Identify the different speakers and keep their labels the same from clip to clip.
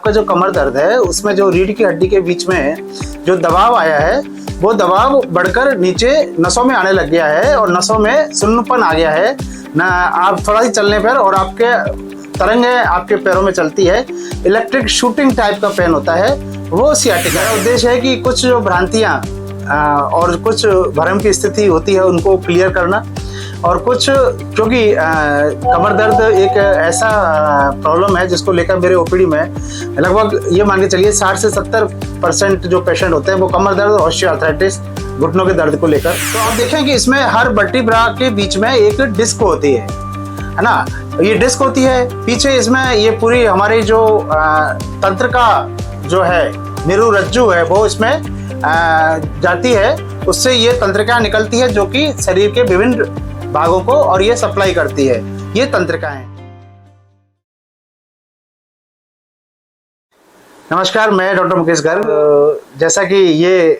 Speaker 1: आपका जो कमर दर्द है उसमें जो रीढ़ की हड्डी के बीच में जो दबाव आया है वो दबाव बढ़कर नीचे नसों में आने लग गया है और नसों में सुन्नपन आ गया है ना। आप थोड़ा ही चलने पर और आपके तरंगें आपके पैरों में चलती है, इलेक्ट्रिक शूटिंग टाइप का पेन होता है, वो सियाटिका है। उद्देश्य है कि कुछ जो भ्रांतियाँ और कुछ भ्रम की स्थिति होती है उनको क्लियर करना, और कुछ क्योंकि कमर दर्द एक ऐसा प्रॉब्लम है जिसको लेकर मेरे ओपीडी में लगभग ये मान के चलिए 60 से 70% जो पेशेंट होते हैं वो कमर दर्द और ऑस्टियोआर्थराइटिस घुटनों के दर्द को लेकर। तो आप देखें कि इसमें हर वर्टिब्रा के बीच में एक डिस्क होती है ना। ये डिस्क होती है पीछे, इसमें ये पूरी हमारी जो तंत्र का जो है मेरु रज्जु है वो इसमें जाती है, उससे ये तंत्रिका निकलती है जो कि शरीर के विभिन्न भागों को और ये सप्लाई करती है, ये तंत्रिकाएं। नमस्कार, मैं डॉक्टर मुकेश गर्ग। जैसा कि ये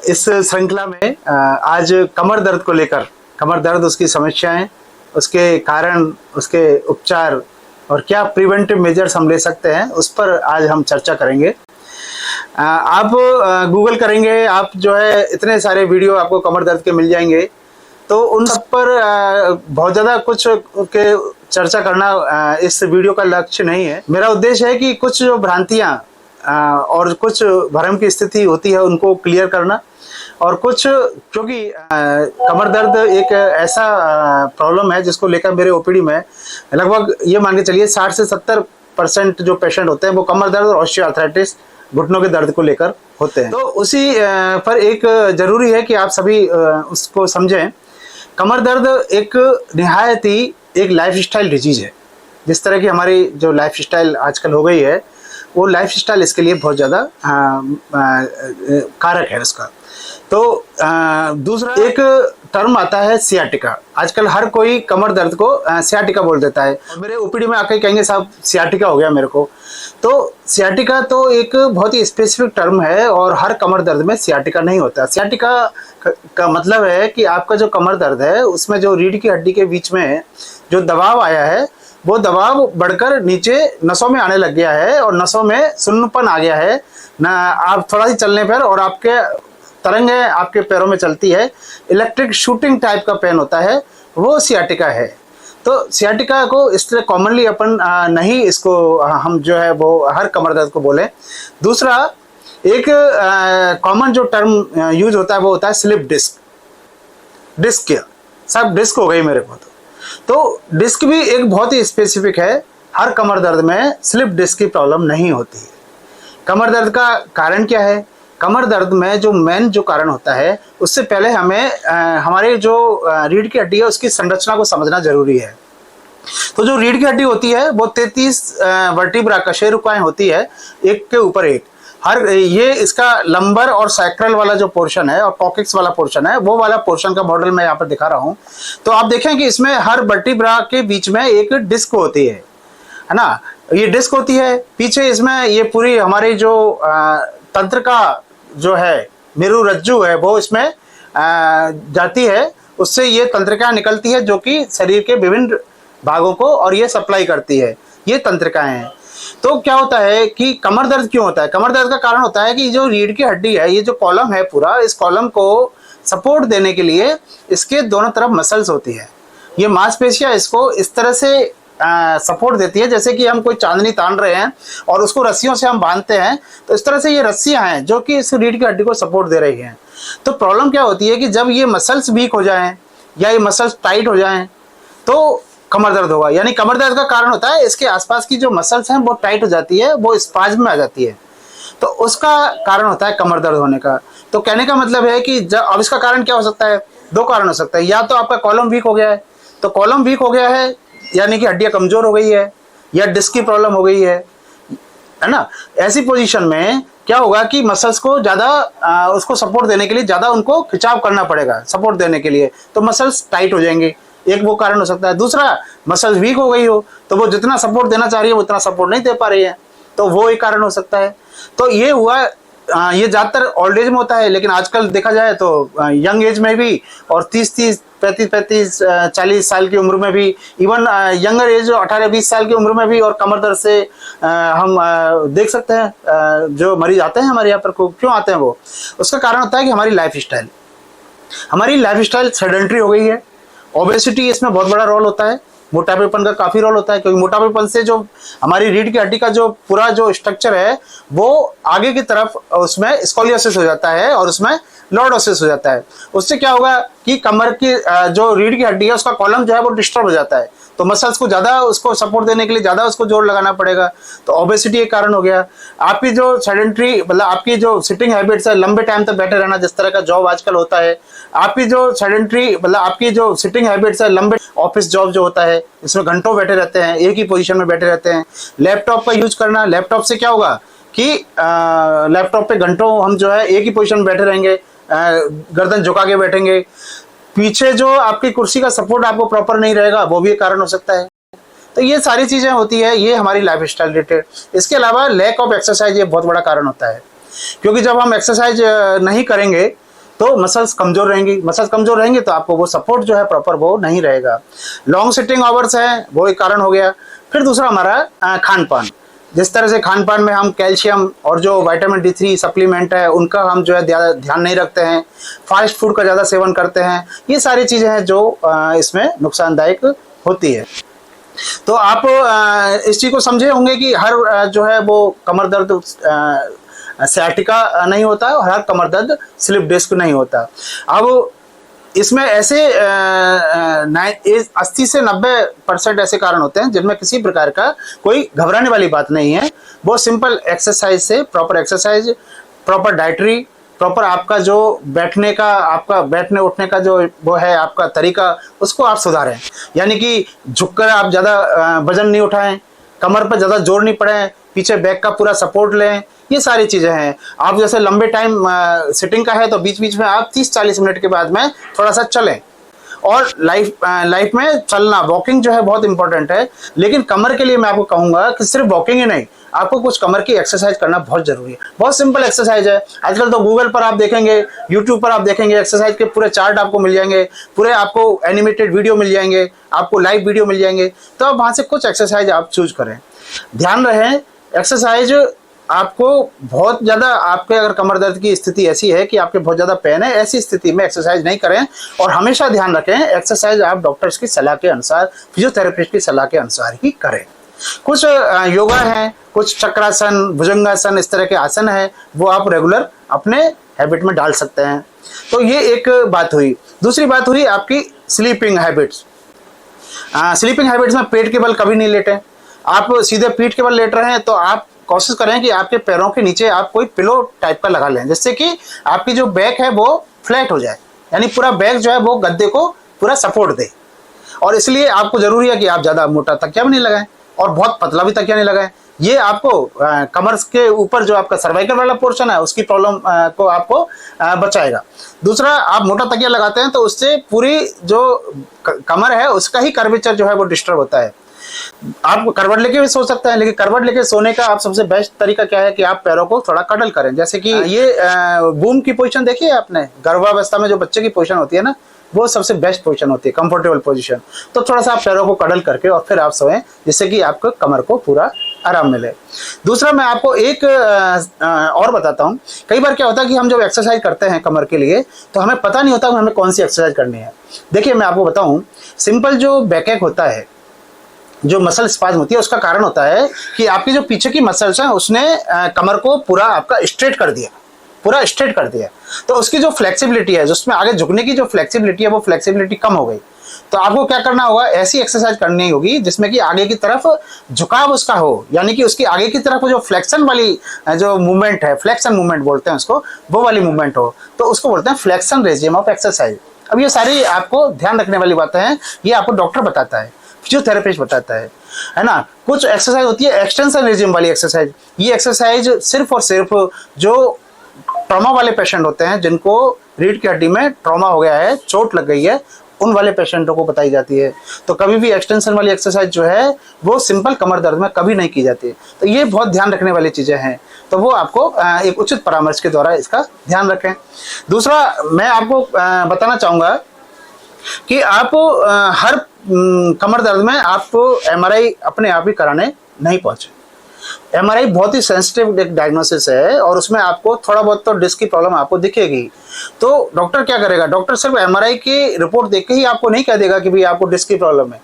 Speaker 1: इस श्रृंखला में आज कमर दर्द को लेकर, कमर दर्द उसकी समस्याएं, उसके कारण, उसके उपचार और क्या प्रिवेंटिव मेजर्स हम ले सकते हैं उस पर आज हम चर्चा करेंगे। आप गूगल करेंगे, आप जो है इतने सारे वीडियो आपको कमर दर्द के मिल जाएंगे, तो उन सब पर बहुत ज़्यादा कुछ के चर्चा करना इस वीडियो का लक्ष्य नहीं है। मेरा उद्देश्य है कि कुछ जो भ्रांतियाँ और कुछ भ्रम की स्थिति होती है उनको क्लियर करना, और कुछ क्योंकि कमर दर्द एक ऐसा प्रॉब्लम है जिसको लेकर मेरे ओपीडी में लगभग ये मान के चलिए 60 से 70% जो पेशेंट होते हैं वो कमर दर्द और ऑस्टियोआर्थराइटिस घुटनों के दर्द को लेकर होते हैं। तो उसी पर एक ज़रूरी है कि आप सभी उसको समझें। कमर दर्द एक निहायत ही एक लाइफस्टाइल डिजीज़ है। जिस तरह की हमारी जो लाइफस्टाइल आजकल हो गई है वो लाइफस्टाइल इसके लिए बहुत ज़्यादा कारक है इसका। तो दूसरा एक टर्म आता है सियाटिका। आजकल हर कोई कमर दर्द को सियाटिका बोल देता है और मेरे ओपीडी में आके कहेंगे साहब सियाटिका हो गया मेरे को। तो सियाटिका तो एक बहुत ही स्पेसिफिक टर्म है और हर कमर दर्द में सियाटिका नहीं होता। सियाटिका का मतलब है कि आपका जो कमर दर्द है उसमें जो रीढ़ की हड्डी के बीच में जो दबाव आया है वो दबाव बढ़कर नीचे नसों में आने लग गया है और नसों में सुन्नपन आ गया है ना। आप थोड़ा ही चलने पर और आपके तरंगें आपके पैरों में चलती है, इलेक्ट्रिक शूटिंग टाइप का पेन होता है, वो सियाटिका है। तो सियाटिका को इस तरह कॉमनली अपन नहीं इसको हम जो है वो हर कमर दर्द को बोले। दूसरा एक कॉमन जो टर्म यूज होता है वो होता है स्लिप डिस्क। डिस्क क्या सब डिस्क हो गई मेरे को। तो डिस्क भी एक बहुत ही स्पेसिफिक है, हर कमर दर्द में स्लिप डिस्क की प्रॉब्लम नहीं होती है। कमर दर्द का कारण क्या है? कमर दर्द में जो मेन जो कारण होता है उससे पहले हमें हमारे जो रीढ़ की हड्डी है उसकी संरचना को समझना जरूरी है। तो जो रीढ़ की हड्डी होती है वो 33 वर्टिब्रा कशेरुकाएं होती है, एक के ऊपर एक। हर ये इसका लंबर और सैक्रल वाला जो पोर्शन है और कॉक्सिक्स वाला पोर्शन है वो वाला पोर्शन का मॉडल मैं यहाँ पर दिखा रहा हूँ। तो आप देखें कि इसमें हर वर्टिब्रा के बीच में एक डिस्क होती है ना। ये डिस्क होती है पीछे, इसमें ये पूरी हमारी जो तंत्र का जो है मेरु रज्जु है वो इसमें जाती है, उससे ये तंत्रिका निकलती है जो कि शरीर के विभिन्न भागों को और ये सप्लाई करती है, ये तंत्रिकाएं हैं। तो क्या होता है कि कमर दर्द क्यों होता है? कमर दर्द का कारण होता है कि जो रीढ़ की हड्डी है, ये जो कॉलम है पूरा, इस कॉलम को सपोर्ट देने के लिए इसके दोनों तरफ मसल्स होती है। ये मांसपेशियां इसको इस तरह से सपोर्ट देती है जैसे कि हम कोई चांदनी तान रहे हैं और उसको रस्सियों से हम बांधते हैं, तो इस तरह से ये रस्सियां हैं जो कि इस रीढ़ की हड्डी को सपोर्ट दे रही हैं। तो प्रॉब्लम क्या होती है कि जब ये मसल्स वीक हो जाएं या ये मसल्स टाइट हो जाएं तो कमर दर्द होगा। यानी कमर दर्द का कारण होता है इसके आसपास की जो मसल्स हैं वो टाइट हो जाती है, वो स्पाज्म में आ जाती है, तो उसका कारण होता है कमर दर्द होने का। तो कहने का मतलब है कि जब अब इसका कारण क्या हो सकता है? दो कारण हो सकता है। या तो आपका कॉलम वीक हो गया है, तो कॉलम वीक हो गया है यानी कि हड्डियां कमजोर हो गई है, या डिस्क की प्रॉब्लम हो गई है ना। ऐसी पोजीशन में क्या होगा कि मसल्स को ज़्यादा उसको सपोर्ट देने के लिए ज़्यादा उनको खिंचाव करना पड़ेगा सपोर्ट देने के लिए, तो मसल्स टाइट हो जाएंगे, एक वो कारण हो सकता है। दूसरा मसल्स वीक हो गई हो तो वो जितना सपोर्ट देना चाह रही है वो उतना सपोर्ट नहीं दे पा रही है, तो वो एक कारण हो सकता है। तो ये हुआ, ये ज़्यादातर ओल्ड एज में होता है, लेकिन आजकल देखा जाए तो यंग एज में भी और 30 35 40 साल की उम्र में भी, इवन यंगर एज 18-20 साल की उम्र में भी, और कमर दर्द से हम देख सकते हैं जो मरीज आते हैं हमारे यहाँ पर, क्यों आते हैं वो, उसका कारण होता है कि हमारी लाइफ स्टाइल सेडेंट्री हो गई है। ओबेसिटी इसमें बहुत बड़ा रोल होता है, मोटापेपन का काफी रोल होता है, क्योंकि मोटापेपन से जो हमारी रीढ़ की हड्डी का जो पूरा जो स्ट्रक्चर है वो आगे की तरफ उसमें स्कोलियोसिस हो जाता है और उसमें लॉर्डोसिस हो जाता है। उससे क्या होगा कि कमर की जो रीढ़ की हड्डी है उसका कॉलम जो है वो डिस्टर्ब हो जाता है, तो मसल्स को ज्यादा उसको सपोर्ट देने के लिए ज्यादा उसको जोर लगाना पड़ेगा, तो ओबेसिटी एक कारण हो गया। आपकी जो सेडेंट्री मतलब आपकी जो सिटिंग हैबिट्स है, लंबे टाइम तक बैठे रहना, जिस तरह का जॉब आजकल होता है, आपकी जो सेडेंट्री मतलब आपकी जो सिटिंग हैबिट्स है, लंबे ऑफिस जॉब जो होता है इसमें घंटों बैठे रहते हैं, एक ही पोजीशन में बैठे रहते हैं। लैपटॉप का यूज करना, लैपटॉप से क्या होगा कि लैपटॉप पे घंटों हम जो है एक ही पोजीशन में बैठे रहेंगे, गर्दन झुका के बैठेंगे, पीछे जो आपकी कुर्सी का सपोर्ट आपको प्रॉपर नहीं रहेगा, वो भी एक कारण हो सकता है। तो ये सारी चीजें होती है, ये हमारी लाइफ स्टाइल रिलेटेड। इसके अलावा लैक ऑफ एक्सरसाइज ये बहुत बड़ा कारण होता है, क्योंकि जब हम एक्सरसाइज नहीं करेंगे तो मसल्स कमजोर रहेंगी, तो आपको वो सपोर्ट जो है प्रॉपर वो नहीं रहेगा। लॉन्ग सिटिंग आवर्स है वो एक कारण हो गया। फिर दूसरा हमारा खान पान, जिस तरह से खान पान में हम कैल्शियम और जो विटामिन D3 सप्लीमेंट है उनका हम जो है ध्यान नहीं रखते हैं, फास्ट फूड का ज़्यादा सेवन करते हैं, ये सारी चीज़ें हैं जो इसमें नुकसानदायक होती है। तो आप इस चीज़ को समझे होंगे कि हर जो है वो कमर दर्द सciatica नहीं होता और हर कमर दर्द स्लिप डिस्क नहीं होता। अब इसमें ऐसे 80 से 90% ऐसे कारण होते हैं जिनमें किसी प्रकार का कोई घबराने वाली बात नहीं है। बहुत सिंपल एक्सरसाइज से, proper exercise, proper dietary, proper आपका जो बैठने का, आपका बैठने उठने का जो वो है आपका तरीका, उसको आप सुधारें। यानी कि झुककर आप ज़्यादा वजन नहीं उठाएं, कमर पर ज़्यादा जोर नहीं पड़े, पीछे बैक का पूरा सपोर्ट लें, ये सारी चीज़ें हैं। आप जैसे लंबे टाइम सिटिंग का है तो बीच बीच में आप 30-40 मिनट के बाद में थोड़ा सा चलें। और लाइफ में चलना, वॉकिंग जो है बहुत इंपॉर्टेंट है, लेकिन कमर के लिए मैं आपको कहूँगा कि सिर्फ वॉकिंग ही नहीं, आपको कुछ कमर की एक्सरसाइज करना बहुत जरूरी है। बहुत सिंपल एक्सरसाइज है, आजकल तो गूगल पर आप देखेंगे, यूट्यूब पर आप देखेंगे, एक्सरसाइज के पूरे चार्ट आपको मिल जाएंगे, पूरे आपको एनिमेटेड वीडियो मिल जाएंगे, आपको लाइव वीडियो मिल जाएंगे, तो आप वहाँ से कुछ एक्सरसाइज आप चूज करें। ध्यान रहे एक्सरसाइज आपको बहुत ज़्यादा, आपके अगर कमर दर्द की स्थिति ऐसी है कि आपके बहुत ज़्यादा पेन है, ऐसी स्थिति में एक्सरसाइज नहीं करें। और हमेशा ध्यान रखें एक्सरसाइज आप डॉक्टर्स की सलाह के अनुसार, फिजियोथेरेपिस्ट की सलाह के अनुसार ही करें। कुछ योगा है, कुछ चक्रासन, भुजंगासन, इस तरह के आसन है, वो आप रेगुलर अपने हैबिट में डाल सकते हैं। तो ये एक बात हुई। दूसरी बात हुई आपकी स्लीपिंग हैबिट्स। स्लीपिंग हैबिट्स में पेट के बल कभी नहीं लेटें। आप सीधे पीठ के बल लेट रहे हैं तो आप कोशिश करें कि आपके पैरों के नीचे आप कोई पिलो टाइप का लगा लें, जिससे कि आपकी जो बैक है वो फ्लैट हो जाए, यानी पूरा बैक जो है वो गद्दे को पूरा सपोर्ट दे। और इसलिए आपको जरूरी है कि आप ज़्यादा मोटा तकिया भी नहीं लगाएं और बहुत पतला भी तकिया नहीं लगाएं। ये आपको कमर के ऊपर जो आपका सर्वाइकल वाला पोर्शन है उसकी प्रॉब्लम को आपको बचाएगा। दूसरा, आप मोटा तकिया लगाते हैं तो उससे पूरी जो कमर है उसका ही कर्वेचर जो है वो डिस्टर्ब होता है। आप करवट लेके भी सो सकते हैं, लेकिन करवट लेके सोने का आप सबसे बेस्ट तरीका क्या है कि आप पैरों को थोड़ा कडल करें। जैसे कि ये बूम की पोजीशन देखी है आपने, गर्भावस्था में जो बच्चे की पोजीशन होती है ना, वो सबसे बेस्ट पोजीशन होती है, कंफर्टेबल पोजीशन। तो थोड़ा सा आप पैरों को कडल करके और फिर आप सोएं, जिससे कि आपको कमर को पूरा आराम मिले। दूसरा, मैं आपको एक और बताता हूँ। कई बार क्या होता है कि हम जब एक्सरसाइज करते हैं कमर के लिए तो हमें पता नहीं होता कि हमें कौन सी एक्सरसाइज करनी है। देखिए, मैं आपको बताऊँ, सिंपल जो बैकएक होता है, जो मसल स्पाज्म होती है, उसका कारण होता है कि आपकी जो पीछे की मसल्स हैं उसने कमर को पूरा आपका स्ट्रेट कर दिया, पूरा स्ट्रेट कर दिया। तो उसकी जो फ्लेक्सिबिलिटी है, जिसमें आगे झुकने की जो फ्लेक्सिबिलिटी है, वो फ्लेक्सिबिलिटी कम हो गई। तो आपको क्या करना होगा, ऐसी एक्सरसाइज करनी होगी जिसमें कि आगे की तरफ झुकाव उसका हो, यानी कि उसकी आगे की तरफ जो फ्लेक्शन वाली जो मूवमेंट है, फ्लेक्शन मूवमेंट बोलते हैं उसको, वो वाली मूवमेंट हो, तो उसको बोलते हैं फ्लेक्शन रेजिम ऑफ एक्सरसाइज। अब ये सारी आपको ध्यान रखने वाली बातें हैं, ये आपको डॉक्टर बताता है, फिजियोथेरेपिस्ट बताता है ना। कुछ एक्सरसाइज होती है एक्सटेंशन रेजिम वाली एक्सरसाइज। ये एक्सरसाइज सिर्फ और सिर्फ जो ट्रॉमा वाले पेशेंट होते हैं, जिनको रीढ़ की हड्डी में ट्रॉमा हो गया है, चोट लग गई है, उन वाले पेशेंटों को बताई जाती है। तो कभी भी एक्सटेंशन वाली एक्सरसाइज जो है वो सिंपल कमर दर्द में कभी नहीं की जाती। तो ये बहुत ध्यान रखने वाली चीज़ें हैं, तो वो आपको एक उचित परामर्श के द्वारा इसका ध्यान रखें। दूसरा, मैं आपको बताना चाहूँगा कि आप हर कमर दर्द में आप एमआरआई अपने आप ही कराने नहीं पहुंचे। एमआरआई बहुत ही सेंसिटिव एक डायग्नोसिस है और उसमें आपको थोड़ा बहुत तो डिस्क की प्रॉब्लम आपको दिखेगी। तो डॉक्टर क्या करेगा, डॉक्टर सिर्फ एमआरआई की रिपोर्ट देख के ही आपको नहीं कह देगा कि भाई आपको डिस्क की प्रॉब्लम है,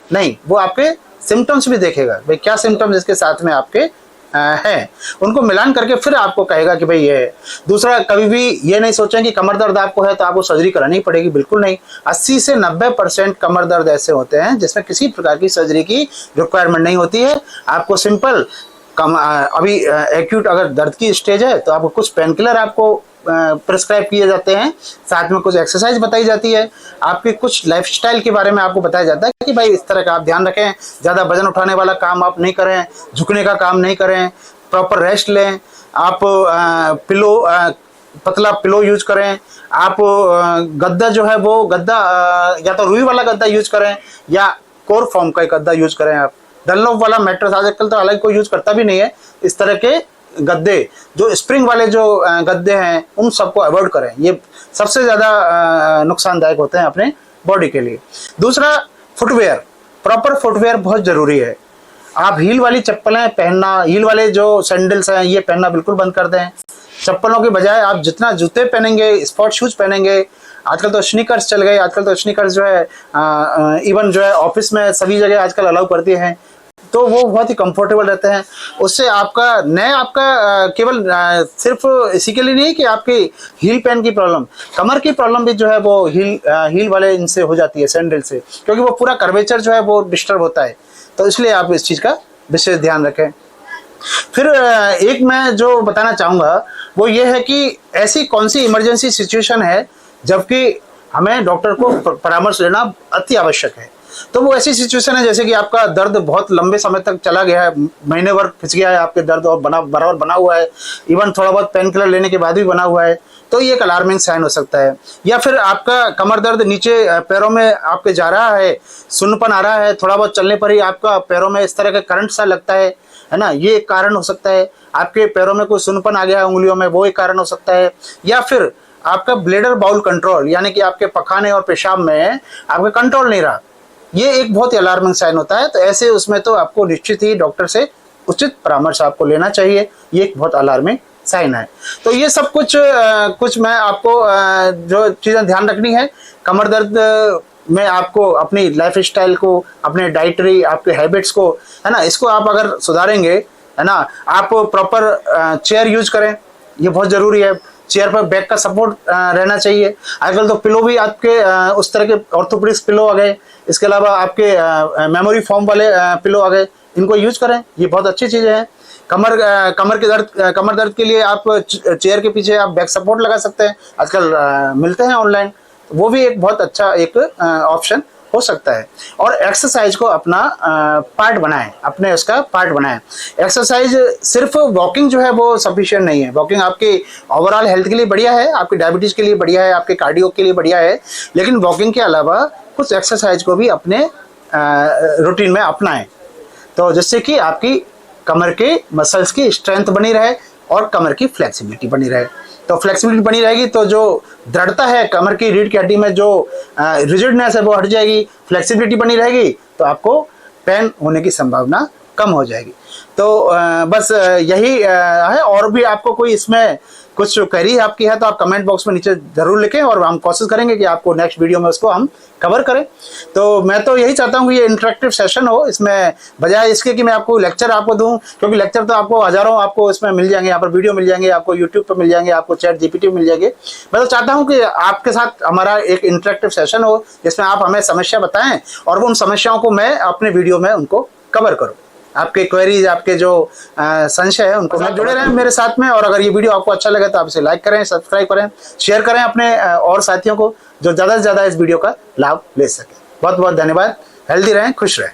Speaker 1: नहीं, वो आपके सिम्टम्स भी देखेगा, भाई क्या सिम्टम्स इसके साथ में आपके हैं, उनको मिलान करके फिर आपको कहेगा कि भाई ये है। दूसरा, कभी भी ये नहीं सोचें कि कमर दर्द आपको है तो आपको सर्जरी करानी पड़ेगी, बिल्कुल नहीं। 80 से 90% कमर दर्द ऐसे होते हैं जिसमें किसी प्रकार की सर्जरी की रिक्वायरमेंट नहीं होती है। आपको सिंपल अभी एक्यूट अगर दर्द की स्टेज है तो आपको कुछ पेन किलर आपको प्रिस्क्राइब किए जाते हैं, साथ में कुछ एक्सरसाइज बताई जाती है, आपके कुछ लाइफस्टाइल के बारे में आपको बताया जाता है कि भाई इस तरह का आप ध्यान रखें, ज़्यादा वजन उठाने वाला काम आप नहीं करें, झुकने का काम नहीं करें, प्रॉपर रेस्ट लें, आप पिलो पतला पिलो यूज करें, आप गद्दा जो है वो गद्दा या तो रुई वाला गद्दा यूज करें या कोर फॉर्म का गद्दा यूज करें। आप डनलोप वाला मैट्रेस आजकल तो हालांकि कोई यूज करता भी नहीं है, इस तरह के गद्दे जो स्प्रिंग वाले जो गद्दे हैं उन सबको अवॉइड करें, ये सबसे ज़्यादा नुकसानदायक होते हैं अपने बॉडी के लिए। दूसरा, फुटवेयर, प्रॉपर फुटवेयर बहुत ज़रूरी है। आप हील वाली चप्पलें पहनना, हील वाले जो सैंडल्स हैं ये पहनना बिल्कुल बंद कर दें। चप्पलों के बजाय आप जितना जूते पहनेंगे, स्पोर्ट शूज़ पहनेंगे, आजकल तो स्नीकर्स चल गए, आजकल तो स्नीकर्स जो है इवन जो है ऑफिस में सभी जगह आजकल अलाउ करती हैं, तो वो बहुत ही कंफर्टेबल रहते हैं। उससे आपका केवल सिर्फ इसी के लिए नहीं कि आपकी हील पेन की प्रॉब्लम, कमर की प्रॉब्लम भी जो है वो हील वाले इनसे हो जाती है, सैंडल से, क्योंकि वो पूरा कर्वेचर जो है वो डिस्टर्ब होता है। तो इसलिए आप इस चीज़ का विशेष ध्यान रखें। फिर एक मैं जो बताना चाहूँगा वो ये है कि ऐसी कौन सी इमरजेंसी सिचुएशन है जबकि हमें डॉक्टर को परामर्श लेना अति आवश्यक है। तो वो ऐसी सिचुएशन है जैसे कि आपका दर्द बहुत लंबे समय तक चला गया है, महीने भर खिंच गया है आपके दर्द और बराबर बना हुआ है, इवन थोड़ा बहुत पेन किलर लेने के बाद भी बना हुआ है, तो ये एक अलार्मिंग साइन हो सकता है। या फिर आपका कमर दर्द नीचे पैरों में आपके जा रहा है, सुन्नपन आ रहा है, थोड़ा बहुत चलने पर ही आपका पैरों में इस तरह का करंट सा लगता है ना, ये एक कारण हो सकता है। आपके पैरों में कोई सुन्नपन आ गया है उंगलियों में, वो एक कारण हो सकता है। या फिर आपका ब्लैडर बाउल कंट्रोल, यानी कि आपके पखाने और पेशाब में आपका कंट्रोल नहीं रहा, ये एक बहुत ही अलार्मिंग साइन होता है। तो ऐसे उसमें तो आपको निश्चित ही डॉक्टर से उचित परामर्श आपको लेना चाहिए, ये एक बहुत अलार्मिंग साइन है। तो ये सब कुछ मैं आपको जो चीज़ें ध्यान रखनी है कमर दर्द में, आपको अपनी लाइफ स्टाइल को, अपने डाइटरी, आपके हैबिट्स को, है ना, इसको आप अगर सुधारेंगे, है ना, आप प्रॉपर चेयर यूज करें, ये बहुत ज़रूरी है। चेयर पर बैक का सपोर्ट रहना चाहिए। आजकल तो पिलो भी आपके उस तरह के ऑर्थोपेडिक्स पिलो आ गए, इसके अलावा आपके मेमोरी फॉर्म वाले पिलो आ गए, इनको यूज करें, ये बहुत अच्छी चीज़ें हैं। कमर दर्द के लिए आप चेयर के पीछे आप बैक सपोर्ट लगा सकते हैं, आजकल मिलते हैं ऑनलाइन, वो भी एक बहुत अच्छा एक ऑप्शन हो सकता है। और एक्सरसाइज को अपना पार्ट बनाएं, अपने उसका पार्ट बनाएं। एक्सरसाइज सिर्फ वॉकिंग जो है वो सफिशिएंट नहीं है। वॉकिंग आपकी ओवरऑल हेल्थ के लिए बढ़िया है, आपकी डायबिटीज़ के लिए बढ़िया है, आपके कार्डियो के लिए बढ़िया है, लेकिन वॉकिंग के अलावा कुछ एक्सरसाइज को भी अपने रूटीन में अपनाएं, तो जिससे कि आपकी कमर के मसल्स की स्ट्रेंथ बनी रहे और कमर की फ्लेक्सिबिलिटी बनी रहे। तो फ्लेक्सिबिलिटी बनी रहेगी तो जो दृढ़ता है कमर की रीढ़ की हड्डी में, जो रिजिडनेस है वो हट जाएगी, फ्लेक्सिबिलिटी बनी रहेगी, तो आपको पेन होने की संभावना कम हो जाएगी। तो बस यही है। और भी आपको कोई इसमें कुछ क्वेरी आपकी है तो आप कमेंट बॉक्स में नीचे ज़रूर लिखें और हम कोशिश करेंगे कि आपको नेक्स्ट वीडियो में उसको हम कवर करें। तो मैं तो यही चाहता हूँ कि ये इंटरेक्टिव सेशन हो, इसमें बजाय इसके कि मैं आपको लेक्चर आपको दूं, क्योंकि लेक्चर तो आपको हज़ारों आपको इसमें मिल जाएंगे, यहाँ पर वीडियो मिल जाएंगे, आपको यूट्यूब पर मिल जाएंगे, आपको चैट जीपीटी मिल जाएंगे। मैं तो चाहता हूँ कि आपके साथ हमारा एक इंटरेक्टिव सेशन हो जिसमें आप हमें समस्या बताएं और उन समस्याओं को मैं अपने वीडियो में उनको कवर करूँ। आपके क्वेरीज, आपके जो संशय है उनको मैं जुड़े रहें मेरे साथ में। और अगर ये वीडियो आपको अच्छा लगे तो आप इसे लाइक करें, सब्सक्राइब करें, शेयर करें अपने और साथियों को जो ज़्यादा से ज़्यादा इस वीडियो का लाभ ले सकें। बहुत बहुत धन्यवाद। हेल्दी रहें, खुश रहें।